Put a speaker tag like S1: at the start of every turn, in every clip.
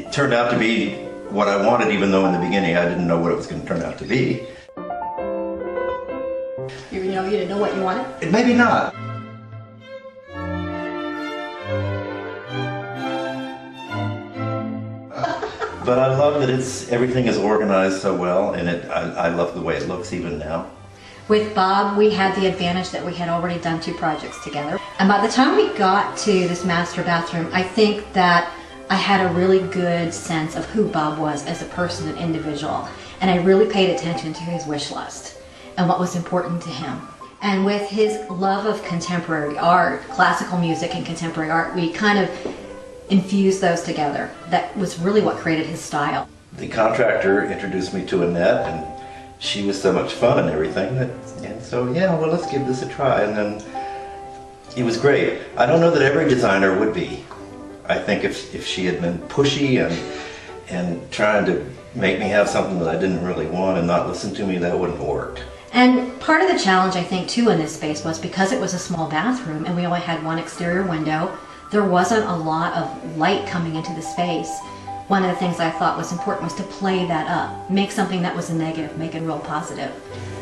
S1: It turned out to be what I wanted, even though in the beginning I didn't know what it was going to turn out to be.
S2: You didn't know what you wanted?
S1: Maybe not. But I love that everything is organized so well, and I love the way it looks even now.
S2: With Bob, we had the advantage that we had already done 2 projects together. And by the time we got to this master bathroom, I think that I had a really good sense of who Bob was as a person and individual. And I really paid attention to his wish list and what was important to him. And with his love of contemporary art, classical music and contemporary art, we kind of infused those together. That was really what created his style.
S1: The contractor introduced me to Annette, and she was so much fun and everything, and so yeah, well, let's give this a try. And then it was great. I don't know that every designer would be. I think if she had been pushy and trying to make me have something that I didn't really want and not listen to me, that wouldn't have worked.
S2: And part of the challenge, I think, too, in this space was because it was a small bathroom and we only had 1 exterior window, there wasn't a lot of light coming into the space. One of the things I thought was important was to play that up, make something that was a negative, make it real positive.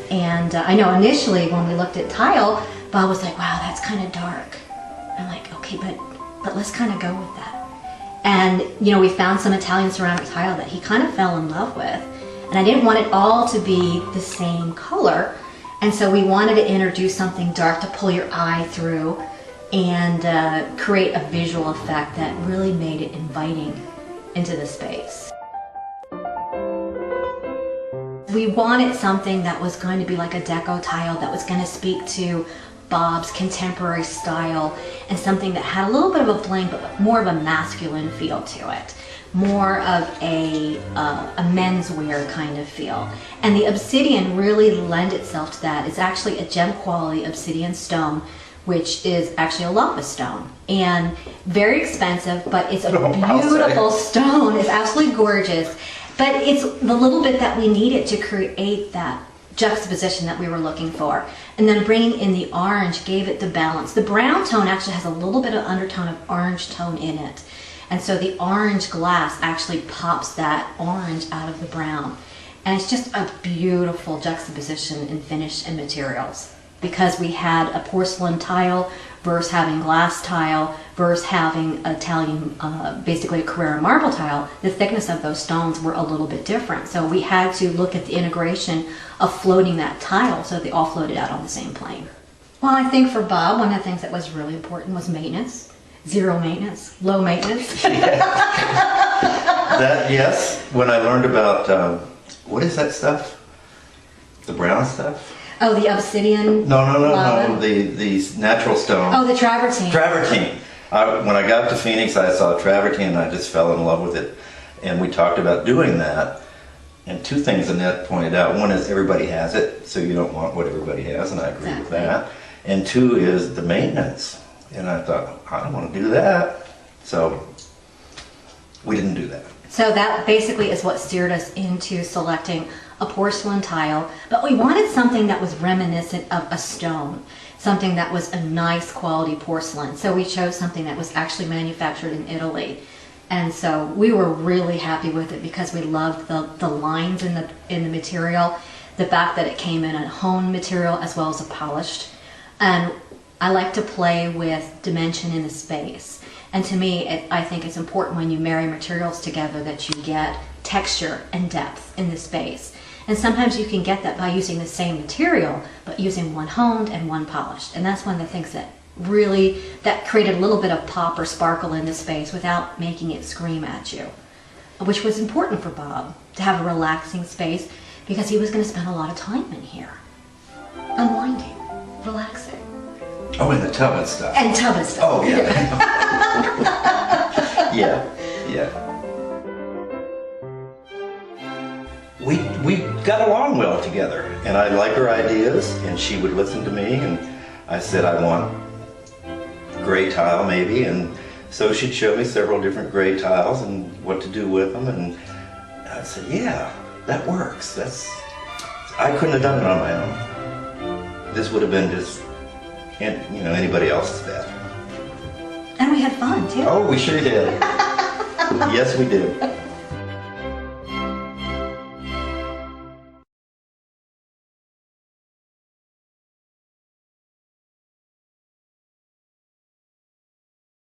S2: And I know initially when we looked at tile, Bob was like, wow, that's kind of dark. I'm like, okay, but let's kind of go with that. And we found some Italian ceramic tile that he kind of fell in love with. And I didn't want it all to be the same color. And so we wanted to introduce something dark to pull your eye through and create a visual effect that really made it inviting into the space. We wanted something that was going to be like a deco tile that was going to speak to Bob's contemporary style, and something that had a little bit of a bling but more of a masculine feel to it. More of a menswear kind of feel. And the obsidian really lent itself to that. It's actually a gem quality obsidian stone, which is actually a lava stone. And very expensive, but it's a beautiful stone. It's absolutely gorgeous. But it's the little bit that we needed to create that juxtaposition that we were looking for. And then bringing in the orange gave it the balance. The brown tone actually has a little bit of undertone of orange tone in it. And so the orange glass actually pops that orange out of the brown. And it's just a beautiful juxtaposition in finish and materials. Because we had a porcelain tile versus having glass tile versus having Italian, basically a Carrara marble tile, the thickness of those stones were a little bit different. So we had to look at the integration of floating that tile so they all floated out on the same plane. Well, I think for Bob, one of the things that was really important was maintenance. Zero maintenance, low maintenance.
S1: That, yes, when I learned about, what is that stuff? The brown stuff?
S2: Oh, the obsidian?
S1: No, the natural stone.
S2: Oh, the travertine.
S1: Travertine. When I got to Phoenix, I saw travertine and I just fell in love with it. And we talked about doing that. And 2 things Annette pointed out. One is everybody has it, so you don't want what everybody has, and I agree with that. And 2 is the maintenance. And I thought, I don't want to do that. So we didn't do that.
S2: So that basically is what steered us into selecting a porcelain tile, but we wanted something that was reminiscent of a stone, something that was a nice quality porcelain. So we chose something that was actually manufactured in Italy. And so we were really happy with it because we loved the lines in the material, the fact that it came in a honed material as well as a polished. And I like to play with dimension in the space. And to me, I think it's important when you marry materials together that you get texture and depth in the space. And sometimes you can get that by using the same material, but using one honed and one polished. And that's one of the things that really, that created a little bit of pop or sparkle in the space without making it scream at you. Which was important for Bob, to have a relaxing space, because he was going to spend a lot of time in here. Unwinding, relaxing.
S1: Oh, and the tub and stuff.
S2: And tub and stuff.
S1: Oh, yeah. Yeah. We got along well together, and I liked her ideas, and she would listen to me, and I said I want gray tile maybe, and so she'd show me several different gray tiles and what to do with them, and I said, yeah, that works. I couldn't have done it on my own. This would have been just, anybody else's bathroom.
S2: And we had fun too.
S1: Oh, we sure did. Yes, we did.